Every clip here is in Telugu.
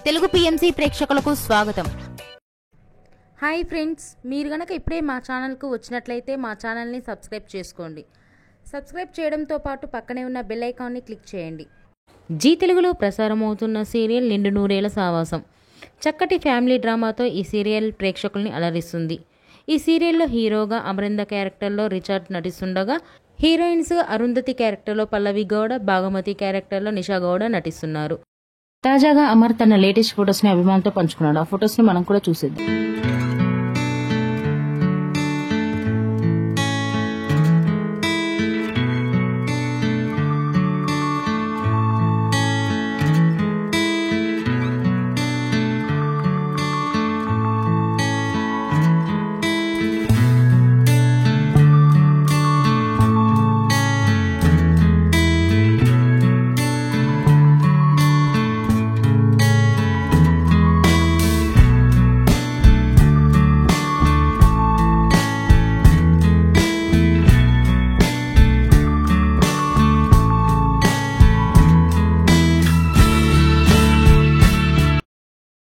తెలుగు పిఎంసి ప్రేక్షకులకు స్వాగతం. హాయ్ ఫ్రెండ్స్, మీరు గనక ఇప్పుడే మా ఛానల్కు వచ్చినట్లయితే మా ఛానల్ని సబ్స్క్రైబ్ చేసుకోండి. సబ్స్క్రైబ్ చేయడంతో పాటు పక్కనే ఉన్న బెల్ ఐకాన్ని క్లిక్ చేయండి. జీ తెలుగులో ప్రసారమవుతున్న సీరియల్ నిండు నూరేళ్ల సావాసం చక్కటి ఫ్యామిలీ డ్రామాతో ఈ సీరియల్ ప్రేక్షకుల్ని అలరిస్తుంది. ఈ సీరియల్లో హీరోగా అమరింద క్యారెక్టర్లో రిచర్డ్ నటిస్తుండగా, హీరోయిన్స్ అరుంధతి క్యారెక్టర్లో పల్లవి గౌడ, భాగమతి క్యారెక్టర్లో నిషా గౌడ నటిస్తున్నారు. తాజాగా అమర్ తన లేటెస్ట్ ఫొటోస్ ని అభిమానులతో పంచుకున్నాడు. ఆ ఫొటోస్ ని మనం కూడా చూసేద్దాం.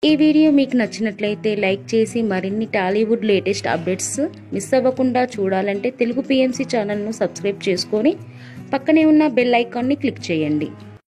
ఈ వీడియో మీకు నచ్చినట్లయితే లైక్ చేసి మరిన్ని టాలీవుడ్ లేటెస్ట్ అప్డేట్స్ మిస్ అవ్వకుండా చూడాలంటే తెలుగు పిఎంసి ఛానల్ను సబ్స్క్రైబ్ చేసుకొని పక్కనే ఉన్న బెల్ ఐకాన్ని క్లిక్ చేయండి.